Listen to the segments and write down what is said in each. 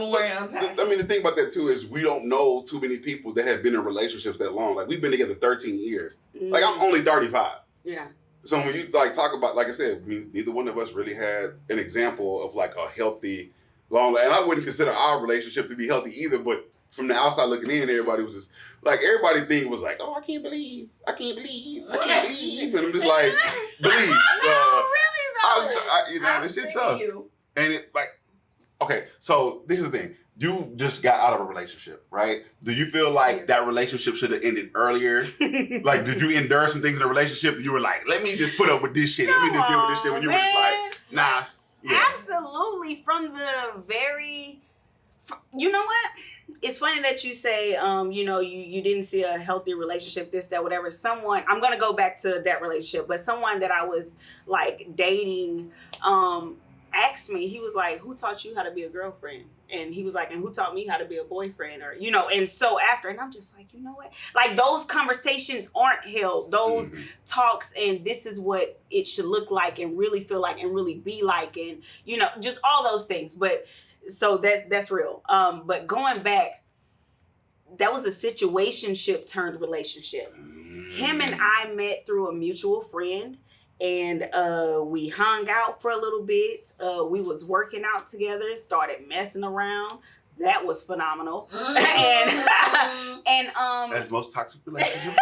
before and unpack. I mean, the thing about that too is we don't know too many people that have been in relationships that long. Like we've been together 13 years. Like I'm only 35. Yeah. So when you like talk about, like I said, I mean, neither one of us really had an example of like a healthy, long. And I wouldn't consider our relationship to be healthy either. But from the outside looking in, everybody was just like everybody thing was like, oh, I can't believe, and I'm just like, believe. No, really though. You know, this shit's tough. And it like, okay, so this is the thing. You just got out of a relationship, right? Do you feel like that relationship should have ended earlier? Like, did you endure some things in a relationship that you were like, let me just put up with this shit. Let me just deal with this shit when you were just like, nah. Yeah. Absolutely. From the very, you know what? It's funny that you say, you know, you didn't see a healthy relationship, this, that, whatever. Someone, I'm going to go back to that relationship, but someone that I was like dating, asked me, he was like, who taught you how to be a girlfriend? And he was like, and who taught me how to be a boyfriend? Or, you know, and so after, and I'm just like, you know what? Like those conversations aren't held. Those talks and this is what it should look like and really feel like and really be like and, you know, just all those things. But so that's real. But going back, that was a situationship turned relationship. Him and I met through a mutual friend. And we hung out for a little bit. We was working out together, started messing around. That was phenomenal. and as most toxic relationships.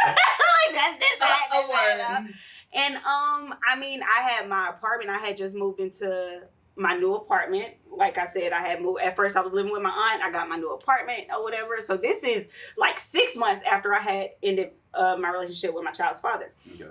And I mean, I had my apartment. I had just moved into my new apartment. Like I said, I had moved. At first, I was living with my aunt. I got my new apartment or whatever. So this is like 6 months after I had ended my relationship with my child's father. Yeah.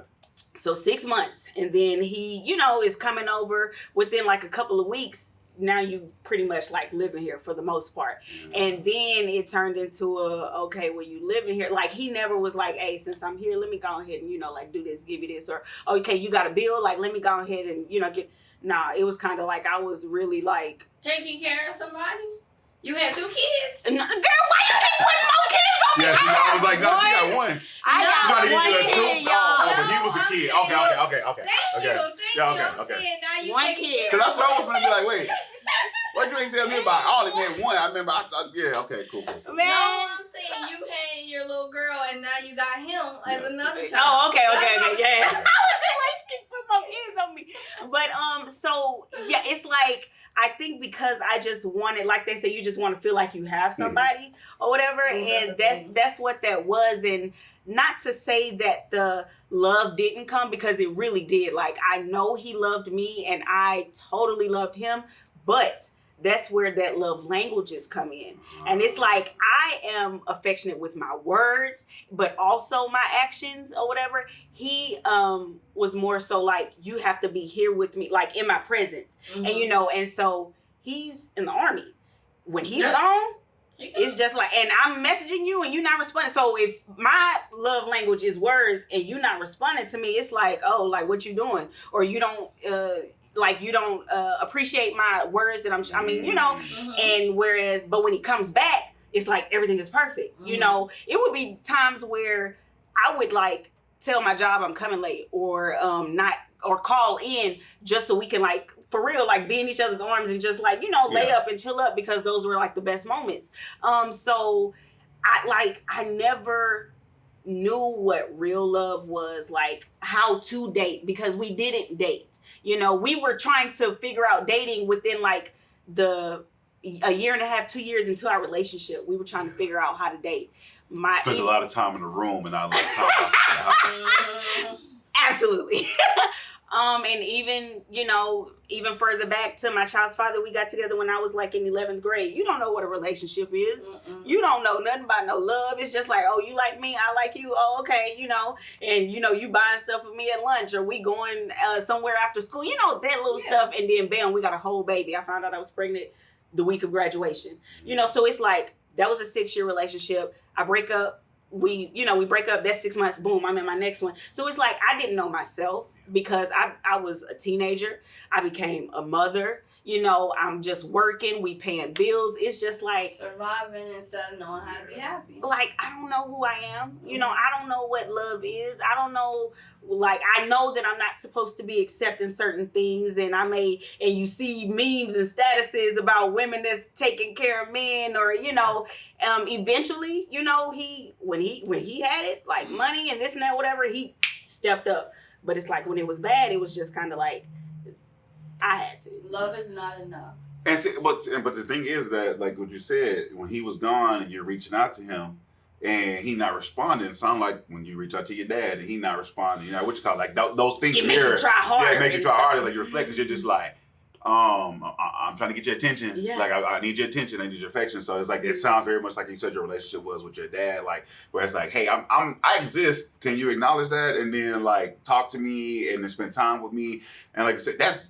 So 6 months. And then he, you know, is coming over within like a couple of weeks. Now you pretty much like living here for the most part. And then it turned into okay, well, you living here. Like he never was like, hey, since I'm here, let me go ahead and, you know, like do this, give you this. Or, okay, you got a bill. Like, let me go ahead and, you know, Nah, it was kind of like I was really like. Taking care of somebody? You had 2 kids? Girl, why you keep putting more kids on me? Yeah, I was like, no, she got one. I got one kid, y'all. Oh, but he was a kid. Okay. Thank you. I'm saying now you one kid. Because that's what I was going to be like, wait. What you ain't tell me about all it meant one? I remember, I thought, yeah, okay, cool. Man. No, I'm saying you had your little girl and now you got him as another child. Oh, okay, yeah. I was just like, she keep putting more kids on me. But, so, yeah, it's like, I think because I just wanted, like they say, you just want to feel like you have somebody or whatever. And that's what that was. And not to say that the love didn't come, because it really did. Like, I know he loved me and I totally loved him, but that's where that love languages come in. And it's like, I am affectionate with my words, but also my actions or whatever. He was more so like, you have to be here with me, like in my presence. And, you know, and so he's in the Army. When he's gone, it's just like, and I'm messaging you and you're not responding. So if my love language is words and you're not responding to me, it's like, oh, like what you doing? Or you don't, you don't appreciate my words that I mean, you know, and whereas, but when he comes back, it's like everything is perfect. You know, it would be times where I would like tell my job I'm coming late or or call in just so we can like, for real, like be in each other's arms and just like, you know, lay up and chill up, because those were like the best moments. So I never knew what real love was, like how to date, because we didn't date. You know, we were trying to figure out dating within like a year and a half, 2 years into our relationship. We were trying to figure out how to date. Spent a lot of time in the room and not a lot of time outside. Absolutely. And even, you know, even further back to my child's father, we got together when I was like in 11th grade. You don't know what a relationship is. You don't know nothing about no love. It's just like, oh, you like me, I like you. Oh, okay, you know, and you know, you buying stuff for me at lunch, or we going somewhere after school, you know, that little stuff. And then bam, we got a whole baby. I found out I was pregnant the week of graduation. You know, so it's like, that was a 6-year relationship. I break up. We break up. That's 6 months. Boom, I'm in my next one. So it's like, I didn't know myself, because I was a teenager. I became a mother. I'm just working, we paying bills. It's just like surviving instead of knowing how to be happy. Like, I don't know who I am. I don't know what love is. I don't know. Like, I know that I'm not supposed to be accepting certain things, and you see memes and statuses about women that's taking care of men, or eventually, when he had it, like money and this and that, whatever, he stepped up. But it's like when it was bad, it was just kind of like I had to. Love is not enough. And see, but the thing is that, like what you said, when he was gone and you're reaching out to him and he not responding, it sounds like when you reach out to your dad and he not responding, what you call it, like those things. It make you try harder. Yeah, make you try harder. Like you reflect, because you're just like, I'm trying to get your attention. Yeah. Like I need your attention, I need your affection. So it's like, it sounds very much like you said your relationship was with your dad, like where it's like, hey, I exist. Can you acknowledge that? And then like talk to me and then spend time with me. And like I said, that's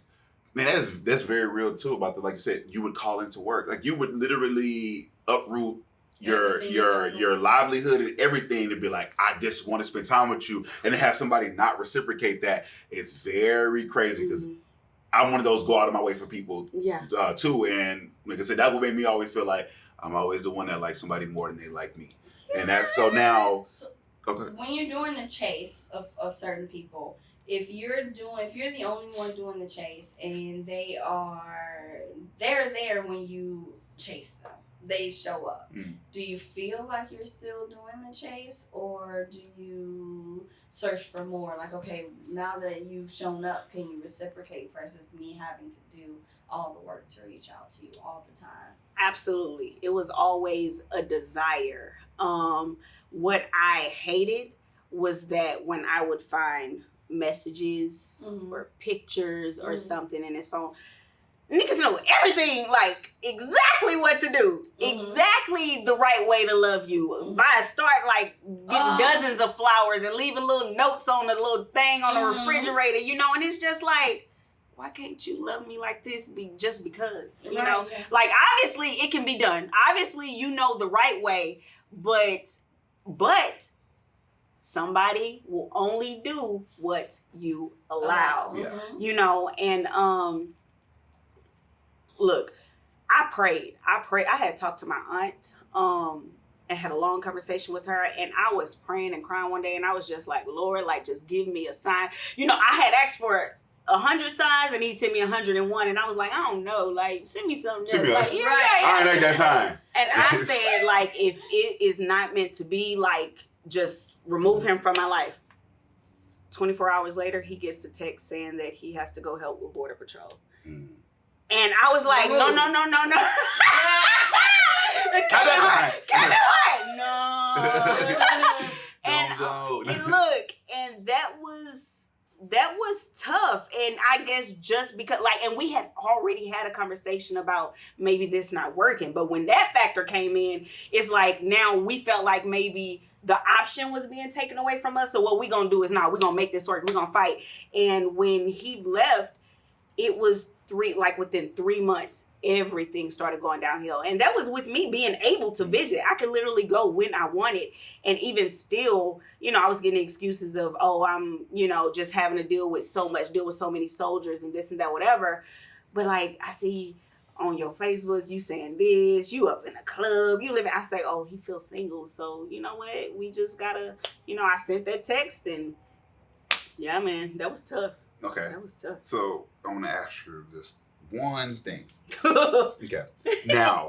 very real too. About the, like you said, you would call into work, like you would literally uproot your livelihood and everything to be like, I just want to spend time with you, and to have somebody not reciprocate that, it's very crazy, because I'm one of those go out of my way for people too. And like I said, that would make me always feel like I'm always the one that likes somebody more than they like me. And that's so now. Okay. When you're doing the chase of certain people, if you're the only one doing the chase and they're there when you chase them, they show up. Do you feel like you're still doing the chase, or do you search for more? Like, okay, now that you've shown up, can you reciprocate, versus me having to do all the work to reach out to you all the time? Absolutely. It was always a desire. What I hated was that when I would find messages or pictures or something in his phone, niggas know everything, like exactly what to do, exactly the right way to love you. By start like getting dozens of flowers and leaving little notes on the little thing on the refrigerator, and it's just like, why can't you love me like this? Just because, you know? Yeah. Like, obviously it can be done. Obviously you know the right way, but somebody will only do what you allow. And look, I prayed. I had talked to my aunt and had a long conversation with her, and I was praying and crying one day, and I was just like, Lord, like, just give me a sign. I had asked for 100 signs, and he sent me 101, and I was like, I don't know, like, send me something else. Like, I ain't like that sign. And I said, like, if it is not meant to be, like, just remove him from my life. 24 hours later, he gets a text saying that he has to go help with Border Patrol. And I was like, no. Kevin Hart, no. And look, and that was tough. And I guess just because, like, and we had already had a conversation about maybe this not working. But when that factor came in, it's like now we felt like maybe the option was being taken away from us. So what we gonna do is we're gonna make this work. We're gonna fight. And when he left, it was within 3 months, everything started going downhill. And that was with me being able to visit. I could literally go when I wanted. And even still, I was getting excuses of, I'm, just having to deal with so many soldiers and this and that, whatever. But like, I see on your Facebook, you saying this, you up in a club, you living. I say, he feels single. So you know what? We just gotta, I sent that text, and yeah, man, that was tough. Okay. That was tough. So I want to ask you this one thing. Okay. Now,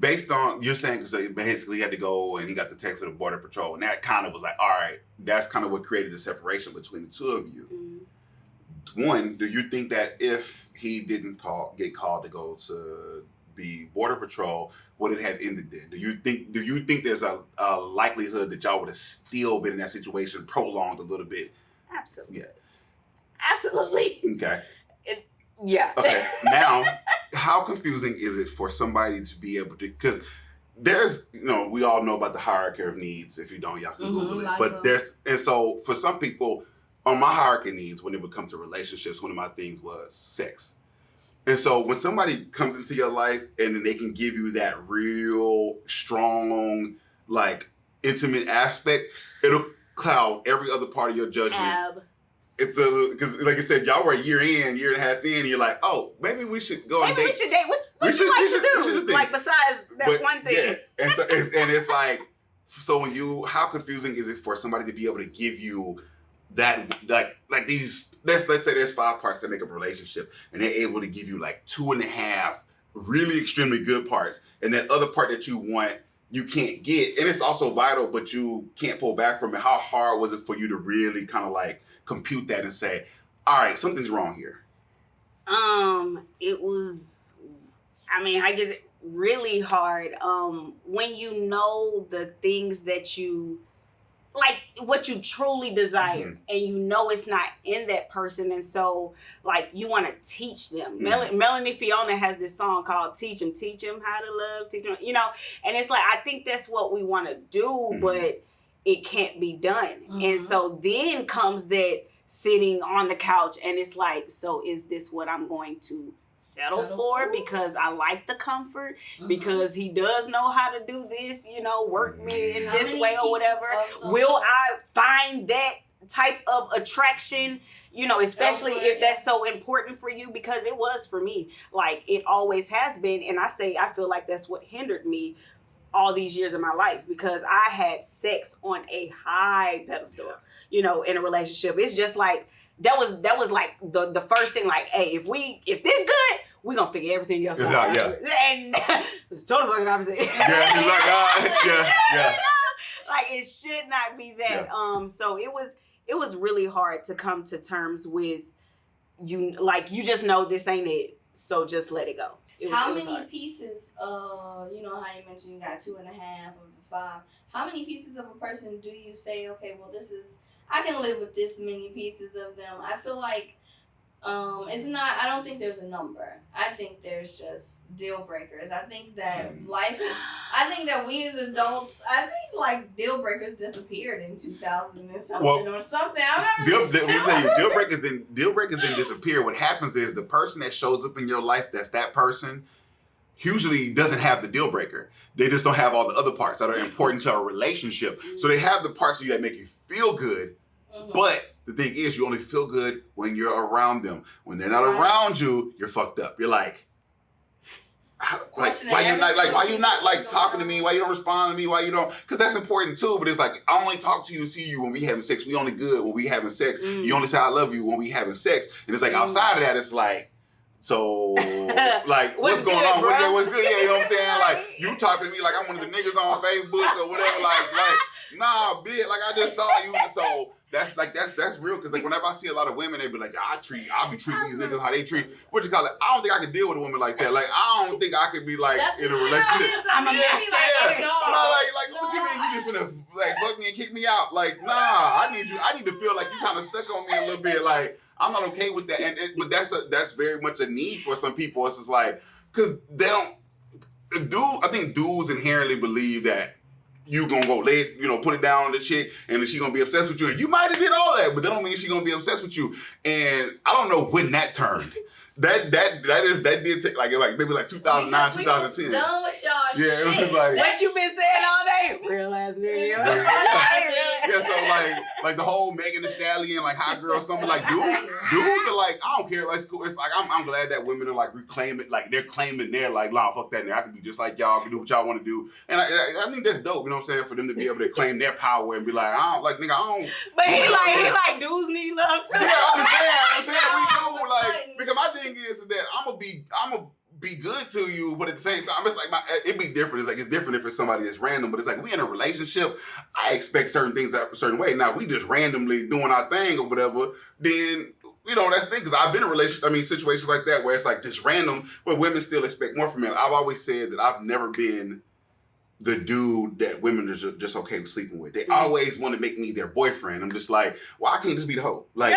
based on you're saying, because basically he had to go and he got the text of the Border Patrol, and that kind of was like, all right, that's kind of what created the separation between the two of you. One, do you think that if he didn't get called to go to the Border Patrol, would it have ended then? Do you think there's a likelihood that y'all would have still been in that situation prolonged a little bit? Absolutely. Yeah. Absolutely. Okay. Yeah. Okay. Now, how confusing is it for somebody to be able to, because there's, we all know about the hierarchy of needs. If you don't, y'all can Google it. But and so for some people, on my hierarchy of needs, when it would come to relationships, one of my things was sex. And so when somebody comes into your life and then they can give you that real strong, like, intimate aspect, it'll cloud every other part of your judgment. it's because like I said, y'all were a year and a half in, and you're like, oh, maybe we should go on dates. Maybe we should date. What you like to do? Like besides that one thing. Yeah. And so it's like, so how confusing is it for somebody to be able to give you that, like these, let's say there's 5 parts that make up a relationship, and they're able to give you like 2.5 really extremely good parts, and that other part that you want, you can't get, and it's also vital, but you can't pull back from it. How hard was it for you to really kind of like compute that and say, all right, something's wrong here? It was, I guess really hard. When you know the things that you like, what you truly desire, and you know it's not in that person, and so like you want to teach them. Melanie Fiona has this song called "Teach 'Em How to Love," teach 'em, and it's like I think that's what we want to do, but it can't be done. And so then comes that sitting on the couch, and it's like, so is this what I'm going to settle for? Because I like the comfort, because he does know how to do this, work me in this way or whatever. Will I find that type of attraction, especially if that's so important for you? Because it was for me. Like, it always has been. And I feel like that's what hindered me all these years of my life, because I had sex on a high pedestal, in a relationship. It's just like, that was like the first thing, like, hey, if this good, we gonna figure everything else out. Yeah. And it's totally fucking opposite. Yeah, it's like, yeah. Like, it should not be that. Yeah. So it was really hard to come to terms with you. Like, you just know this ain't it, so just let it go. How many pieces, how you mentioned you got 2.5 of the 5. How many pieces of a person do you say, okay, well, I can live with this many pieces of them? I feel like I don't think there's a number. I think there's just deal breakers. I think that I think that we as adults, like deal breakers disappeared in 2000 and something or something. I'm not sure. Deal breakers didn't disappear. What happens is the person that shows up in your life, that's that person, usually doesn't have the deal breaker. They just don't have all the other parts that are important to a relationship. So they have the parts of you that make you feel good, but the thing is, you only feel good when you're around them. When they're not around you, you're fucked up. You're like, why you not like talking to me? Why you don't respond to me? Why you don't? Because that's important too. But it's like, I only talk to you, see you when we having sex. We only good when we having sex. You only say I love you when we having sex. And it's like outside of that, it's like, so, like, what's going on? What's good? Yeah, you know what I'm saying? Like, you talking to me like I'm one of the niggas on Facebook or whatever. Like, nah, bitch. Like, I just saw you. So that's real. Because like, whenever I see a lot of women, they be like, I'll be treating these niggas how they treat. What you call it? I don't think I could deal with a woman like that. Like, I don't think I could be like in a relationship. I'm a mess. Like, what you mean? You just finna like fuck me and kick me out? Like, nah. I need to feel like you kind of stuck on me a little bit. Like, I'm not okay with that, but that's very much a need for some people. It's just like, because they don't. I think dudes inherently believe that you gonna go lay it, put it down on the chick, and then she gonna be obsessed with you. And you might have did all that, but that don't mean she gonna be obsessed with you. And I don't know when that turned. That did take like maybe like 2009, 2010. Done with y'all shit. Yeah, it was just like, what you been saying all day? Real ass nigga. Yeah, so like the whole Megan Thee Stallion, like hot girl, something like dudes are like, I don't care, it's cool. It's like I'm glad that women are like reclaiming, like they're claiming they're like, nah, fuck that nigga. I can be just like y'all, can do what y'all want to do. And I think that's dope, you know what I'm saying, for them to be able to claim their power and be like, I don't like nigga, I don't. But he like dudes need love too. Yeah, I'm saying we do, like, because my thing is that I'm gonna be good to you, but at the same time, it's like it'd be different. It's like it's different if it's somebody that's random, but it's like we in a relationship. I expect certain things a certain way. Now we just randomly doing our thing or whatever. Then that's the thing, because I've been in situations like that where it's like just random, but women still expect more from me. I've always said that I've never been the dude that women are just okay with sleeping with. They always want to make me their boyfriend. I'm just like, well, I can't just be the hoe. And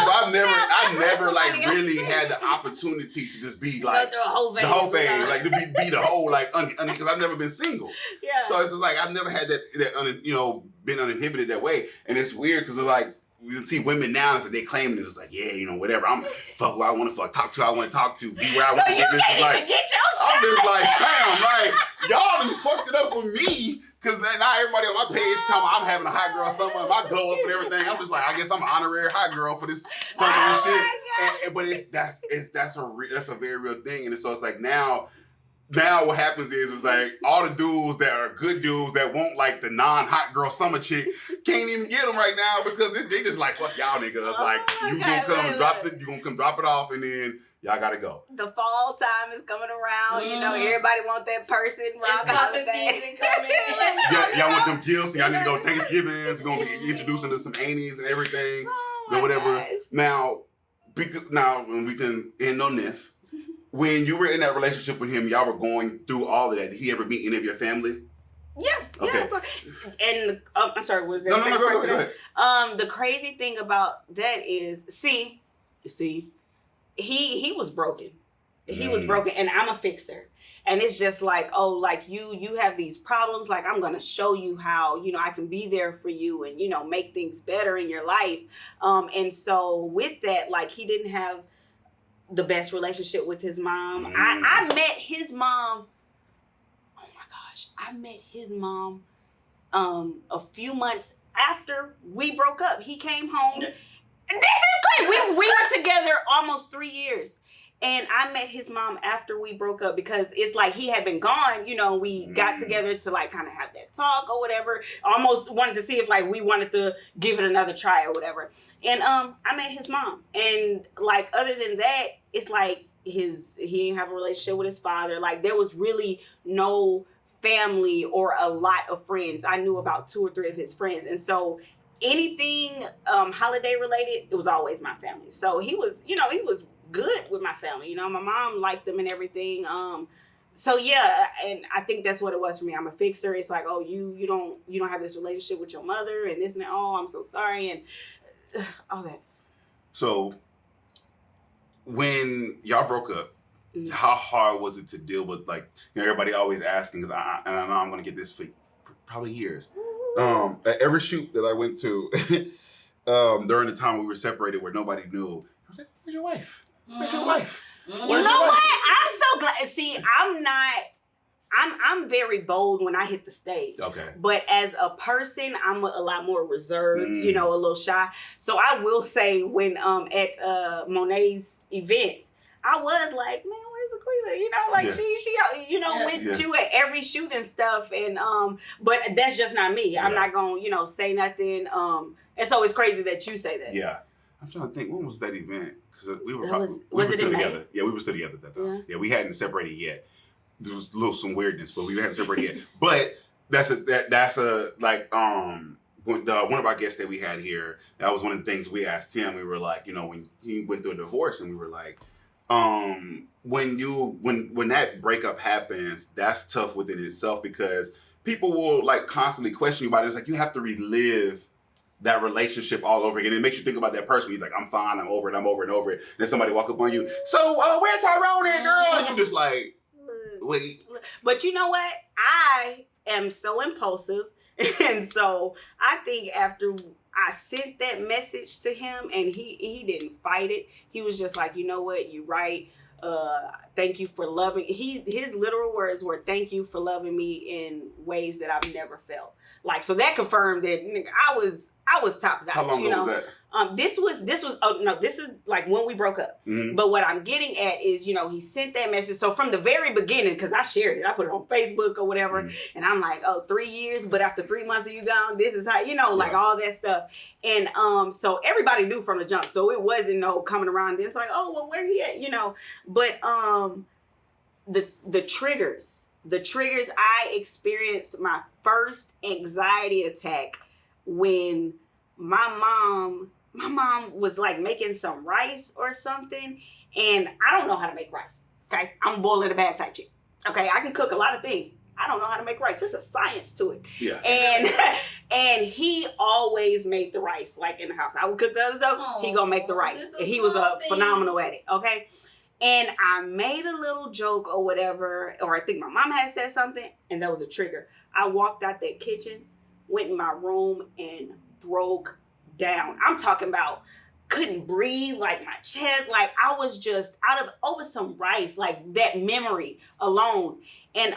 so I've never like really had the opportunity to just be like the whole phase, like to be the whole, like, because I've never been single. Yeah. So it's just like I've never had that been uninhibited that way, and it's weird because it's like, you see women now, and so they claiming it's like, yeah, whatever. I'm fuck who I want to fuck, talk to who I want to talk to, be where I want to be. So you can't even get your shot. I'm just like, damn, like, y'all done fucked it up for me, Cause now everybody on my page talking about I'm having a hot girl summer, and my glow up and everything. I'm just like, I guess I'm an honorary hot girl for this summer and shit. But that's a very real thing, and so it's like now what happens is like all the dudes that are good dudes that want like the non-hot girl summer chick can't even get them right now because they just like fuck y'all niggas. It's like you gonna come drop it off and then y'all gotta go. The fall time is coming around. You know, everybody want that person. It's cuffing season coming. Y'all want them gifts. And y'all need to go Thanksgiving. It's gonna be introducing to some aunties and everything. Oh whatever. Gosh. Now when we can end on this. When you were in that relationship with him, y'all were going through all of that. Did he ever meet any of your family? Yeah, okay. Of course. And I'm sorry, was there no, go ahead. The crazy thing about that is, see, he was broken. He was broken, and I'm a fixer. And it's just like, oh, like you have these problems. Like, I'm going to show you how, I can be there for you and, make things better in your life. And so with that, like, he didn't have the best relationship with his mom. I met his mom. Oh my gosh. I met his mom a few months after we broke up. He came home. This is great. We were together almost 3 years. And I met his mom after we broke up because it's like he had been gone. We got together to like kind of have that talk or whatever. Almost wanted to see if like we wanted to give it another try or whatever. And I met his mom. And like other than that, it's like he didn't have a relationship with his father. Like there was really no family or a lot of friends. I knew about 2 or 3 of his friends. And so anything holiday related, it was always my family. So he was good with my family. My mom liked them and everything. So yeah, and I think that's what it was for me. I'm a fixer. It's like, oh, you don't have this relationship with your mother and this and that. Oh, I'm so sorry and all that. So when y'all broke up, how hard was it to deal with like everybody always asking? Because I know I'm gonna get this for probably years. At every shoot that I went to during the time we were separated, where nobody knew, I was like, "Where's your wife? Where's your wife?" You know what? I'm so glad. See, I'm very bold when I hit the stage. Okay. But as a person, I'm a lot more reserved, a little shy. So I will say when at Monet's event, I was like, man, where's Aquila? She with you at every shoot and stuff. And but that's just not me. I'm not gonna, say nothing. And so it's crazy that you say that. Yeah. I'm trying to think, when was that event? Because we were was it still in May? together. Yeah, we were still together at that time. Yeah, we hadn't separated yet. There was some weirdness, but we hadn't separated yet. But that's a one of our guests that we had here. That was one of the things we asked him. We were like, when he went through a divorce, and we were like, when that breakup happens, that's tough within itself because people will like constantly question you about it. It's like you have to relive that relationship all over again. It makes you think about that person. You're like, I'm fine, I'm over it, I'm over it and over it. And then somebody walk up on you, so where Tyrone at, girl? And you're just like, wait. But you know what? I am so impulsive. And so I think after I sent that message to him and he didn't fight it. He was just like, you know what? You're right. Thank you for loving. His literal words were, thank you for loving me in ways that I've never felt. Like, so that confirmed that I was top notch. How long ago was that? This is like when we broke up. Mm-hmm. But what I'm getting at is, he sent that message. So from the very beginning, because I shared it, I put it on Facebook or whatever, and I'm like, 3 years, but after 3 months of you gone, this is how, like all that stuff. And so everybody knew from the jump. So it wasn't coming around. It's like, oh, well, where he at, But the triggers, I experienced my first anxiety attack when my mom was like making some rice or something, and I don't know how to make rice. Okay, I'm boiling a bad type chick. Okay, I can cook a lot of things. I don't know how to make rice. There's a science to it. Yeah. And he always made the rice like in the house. I would cook the other stuff. He gonna make the rice. And he was phenomenal at it. Okay. And I made a little joke or whatever, or I think my mom had said something, and that was a trigger. I walked out that kitchen, went in my room, and broke down. I'm talking about couldn't breathe, like my chest, like I was just over some rice, like that memory alone. And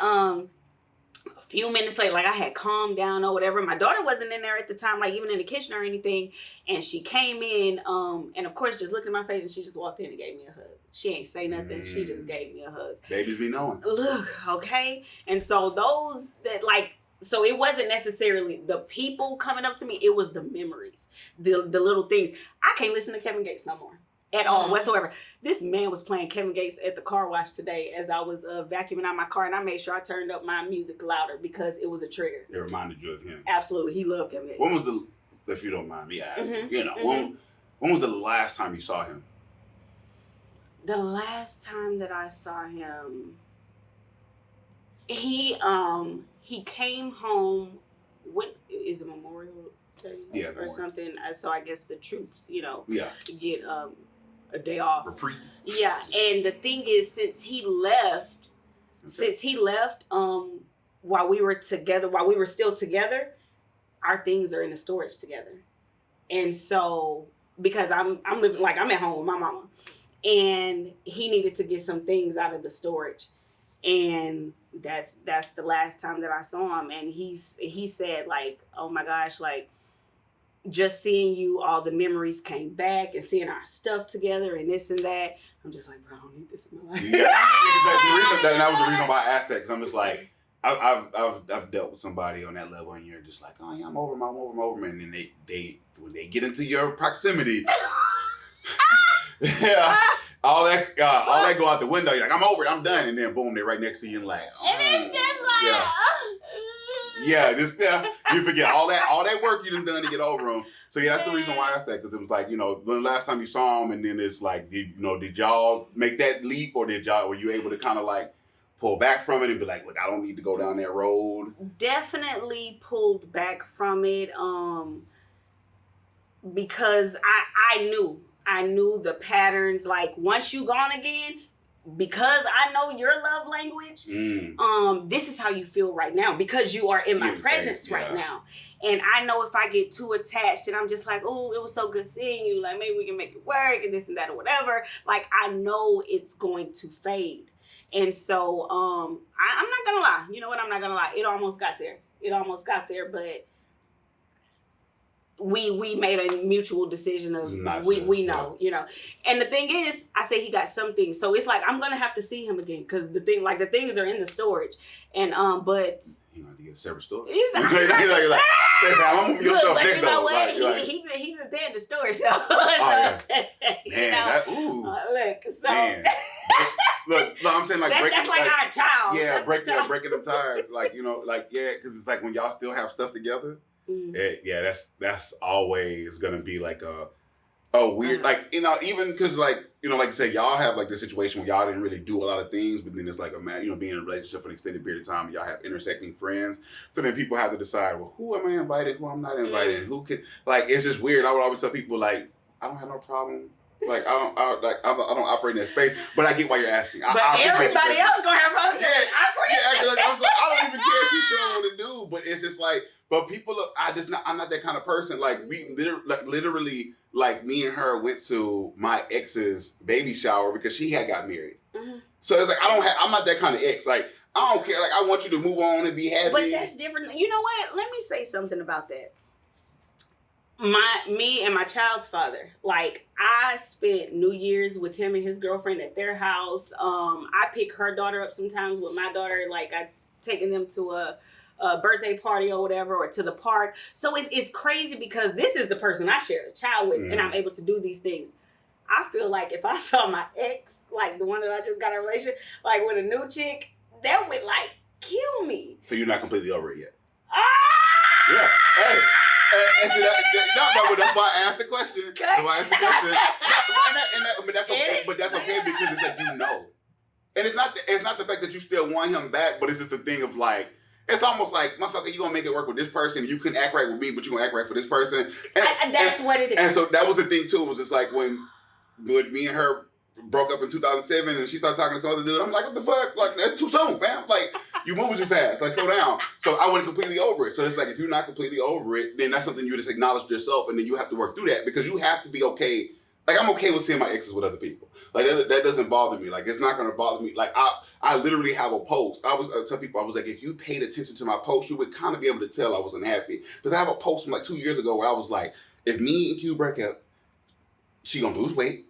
a few minutes later, like I had calmed down or whatever. My daughter wasn't in there at the time, like even in the kitchen or anything. And she came in, and of course just looked at my face and she just walked in and gave me a hug. She ain't say nothing. She just gave me a hug. Babies be knowing. Look, okay? And so those that like, so it wasn't necessarily the people coming up to me. It was the memories, the little things. I can't listen to Kevin Gates no more at all whatsoever. This man was playing Kevin Gates at the car wash today as I was vacuuming out my car, and I made sure I turned up my music louder because it was a trigger. It reminded you of him. Absolutely. He loved Kevin Gates. When was if you don't mind me asking, when was the last time you saw him? The last time that I saw him, he came home. When is it Memorial Day? Yeah, or something. So I guess the troops, get a day off. Reprieve. Yeah, and the thing is, since he left, while we were still together, our things are in the storage together, and so because I'm living like I'm at home with my mama, and he needed to get some things out of the storage, and that's the last time that I saw him, and he said like, oh my gosh, like just seeing you, all the memories came back and seeing our stuff together and this and that. I'm just like, bro, I don't need this in my life. Yeah, that was the reason why I asked that, because I'm just like, I've dealt with somebody on that level, and you're just like, oh yeah, I'm over him, and then they when they get into your proximity, yeah, all that go out the window. You're like, I'm over it, I'm done, and then boom, they're right next to you and like, oh, and it's just like, you forget all that work you done to get over them. So yeah, that's the reason why I asked that, because it was like, when the last time you saw him, and then it's like, did y'all make that leap, or were you able to kind of like pull back from it and be like, look, I don't need to go down that road? Definitely pulled back from it, because I knew the patterns. Like once you gone again, because I know your love language, this is how you feel right now, because you are in my presence right now. And I know if I get too attached and I'm just like, oh, it was so good seeing you, like maybe we can make it work and this and that or whatever, like I know it's going to fade. And so I'm not gonna lie. You know what? I'm not gonna lie. It almost got there, but we made a mutual decision of we know, And the thing is, I say he got some things, so it's like I'm gonna have to see him again, because the things are in the storage, and but you have to get a separate storage. He's like, say, I'm moving your stuff but next you know door. what? Like, he been paying the storage, so man, look, so man. Look, I'm saying like that's like our child. Yeah, breaking them ties, like because it's like when y'all still have stuff together. That's always gonna be like a weird, like even because like like you said, y'all have like this situation where y'all didn't really do a lot of things, but then it's like being in a relationship for an extended period of time, and y'all have intersecting friends, so then people have to decide, well, who am I invited, who I'm not invited, who can, like, it's just weird. I would always tell people like, I don't have no problem. Like I don't operate in that space, but I get why you're asking. But everybody else gonna have problems. I don't even care if she's showing what to do, but it's just like, but people look. I'm not that kind of person. Like we literally, like me and her went to my ex's baby shower because she had got married. Mm-hmm. So it's like I'm not that kind of ex. Like I don't care. Like I want you to move on and be happy. But that's different. You know what? Let me say something about that. Me and my child's father, like I spent New Year's with him and his girlfriend at their house. I pick her daughter up sometimes with my daughter. Like I taking them to a birthday party or whatever, or to the park. So it's crazy because this is the person I share a child with, and I'm able to do these things. I feel like if I saw my ex, like the one that I just got a relationship, like with a new chick, that would like kill me. So you're not completely over it yet? Yeah. Hey. That's why I asked the question. Okay. That's why I asked the question. But that's okay. But that's okay because it's like and it's not the fact that you still want him back, but it's just the thing of like, it's almost like, motherfucker, you gonna make it work with this person. You couldn't act right with me, but you gonna act right for this person. That's what it is. And so that was the thing too. It was just like when me and her broke up in 2007 and she started talking to some other dude. I'm like, what the fuck? Like, that's too soon, fam. Like, you moving too fast. Like, slow down. So I went completely over it. So it's like, if you're not completely over it, then that's something you just acknowledge yourself, and then you have to work through that, because you have to be okay like I'm okay with seeing my exes with other people. Like that doesn't bother me. Like it's not gonna bother me. Like I literally have a post. I tell people, I was like, if you paid attention to my post, you would kind of be able to tell I wasn't happy. Because I have a post from like 2 years ago where I was like, if me and Q break up, she gonna lose weight.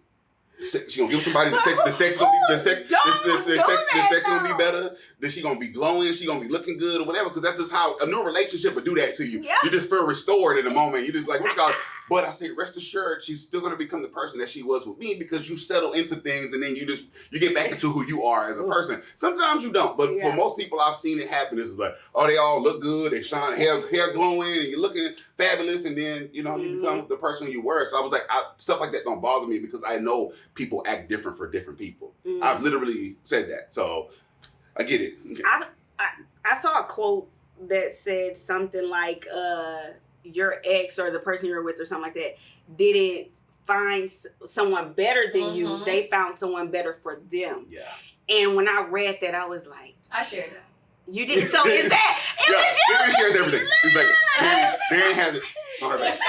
She gonna give somebody the sex. The sex gonna be the sex. The sex gonna be better. Then she gonna be glowing. She gonna be looking good or whatever. Because that's just how a new relationship would do that to you. Yeah. You just feel restored in the moment. You just like, what you call it? But I say, rest assured, she's still gonna become the person that she was with me because you settle into things and then you get back into who you are as a person. Sometimes you don't, but for most people, I've seen it happen. It's like, oh, they all look good. They shine, hair glowing, and you're looking fabulous, and then you become the person you were. So I was like, stuff like that don't bother me because I know people act different for different people. I've literally said that, so I get it. Okay. I saw a quote that said something like, your ex or the person you're with or something like that didn't find someone better than you. They found someone better for them. Yeah. And when I read that, I was like, I shared that. You did? So is that? It was you? Darren shares everything. He's like, Darren has it on her page.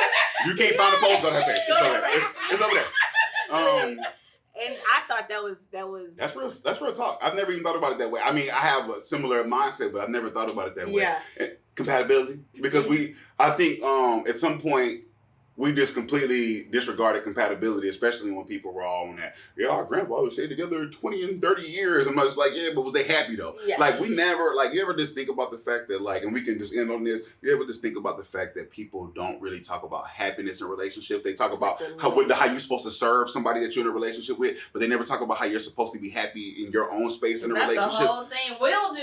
You can't find a post on her page. It's over there. And I thought that was that's real talk. I've never even thought about it that way. I mean, I have a similar mindset, but I've never thought about it that way. Yeah. Compatibility, because I think at some point we just completely disregarded compatibility, especially when people were all on that. Yeah, our grandfathers stayed together 20 and 30 years. I'm just like, yeah, but was they happy though? Yeah. Like we never, like you ever just think about the fact that like, and we can just end on this, you ever just think about the fact that people don't really talk about happiness in relationships. They talk about how you're supposed to serve somebody that you're in a relationship with, but they never talk about how you're supposed to be happy in your own space in a relationship. That's the whole thing. Will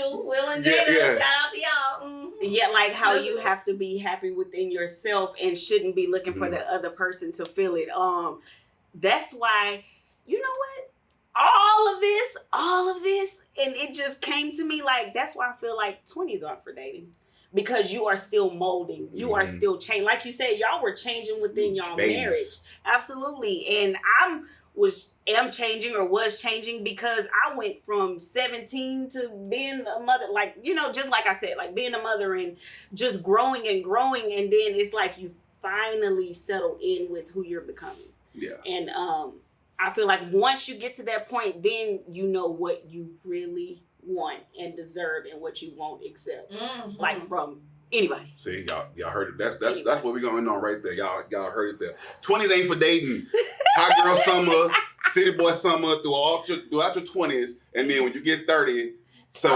and Jada, shout out to y'all. Mm-hmm. Yeah, like how you have to be happy within yourself and shouldn't be looking for the other person to feel it. That's why, you know what? All of this, and it just came to me like, that's why I feel like 20s aren't for dating. Because you are still molding. You are still changing. Like you said, y'all were changing within y'all marriage. Absolutely. And am changing or was changing because I went from 17 to being a mother, like, just like I said, like being a mother and just growing. And then it's like you finally settle in with who you're becoming. Yeah. And I feel like once you get to that point, then you know what you really want and deserve and what you won't accept. Like from anybody. See, y'all heard it. That's what we're going on right there. Y'all heard it there. 20s ain't for dating. Hot girl summer, city boy summer throughout your 20s, and then when you get 30, so I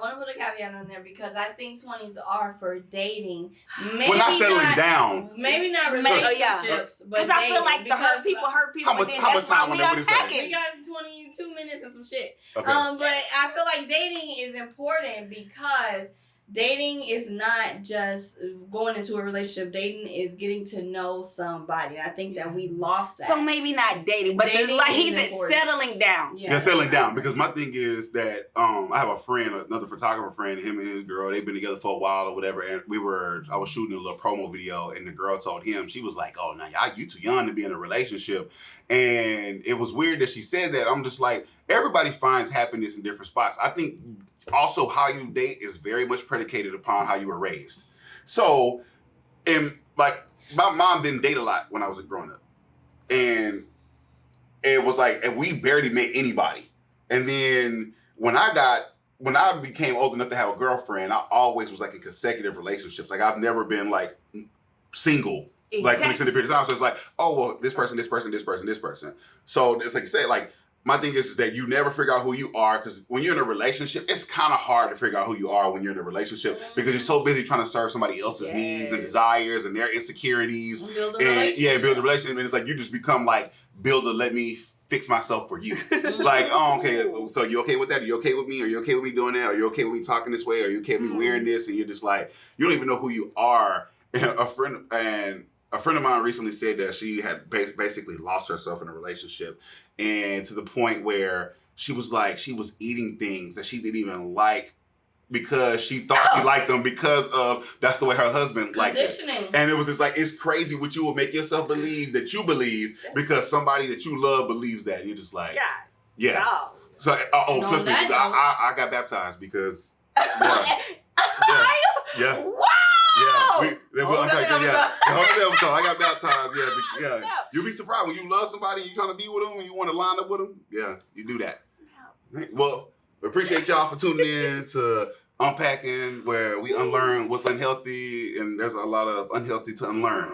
want to put a caveat on there because I think 20s are for dating. Maybe we're not settling down. Maybe not relationships, but I feel like the hurt people. How much time on that? We got 22 minutes and some shit. Okay. But I feel like dating is important because dating is not just going into a relationship. Dating is getting to know somebody. I think that we lost that. So maybe not dating, but dating like he's settling down. Yeah, settling down. Because my thing is that I have a friend, another photographer friend, him and his girl, they've been together for a while or whatever. And I was shooting a little promo video, and the girl told him, she was like, "Oh, now you too young to be in a relationship." And it was weird that she said that. I'm just like, everybody finds happiness in different spots. I think also how you date is very much predicated upon how you were raised. So, and like my mom didn't date a lot when I was growing up, and it was like, and we barely met anybody. And then when I became old enough to have a girlfriend, I always was like in consecutive relationships. Like I've never been like single. Exactly. Like for an extended period of time. So it's like, oh well, this person. So it's like you say, like my thing is that you never figure out who you are, because when you're in a relationship, it's kind of hard to figure out who you are when you're in a relationship because you're so busy trying to serve somebody else's needs and desires and their insecurities. Build a relationship. Build a relationship. And it's like you just become like, builder, let me fix myself for you. Like, oh, okay, so you okay with that? Are you okay with me? Are you okay with me doing that? Are you okay with me talking this way? Are you okay with me wearing this? And you're just like, you don't even know who you are. And a friend of mine recently said that she had basically lost herself in a relationship, and to the point where she was eating things that she didn't even like because she thought she liked them because of that's the way her husband liked it. And it was just like, it's crazy what you will make yourself believe that you believe because somebody that you love believes that. And you're just like, yeah. No. So, trust me, I got baptized because, yeah. Wow! Whole other episode. I got baptized. Yeah. You'll be surprised when you love somebody and you're trying to be with them and you want to line up with them. Yeah, you do that. Well, we appreciate y'all for tuning in to Unpacking, where we unlearn what's unhealthy, and there's a lot of unhealthy to unlearn.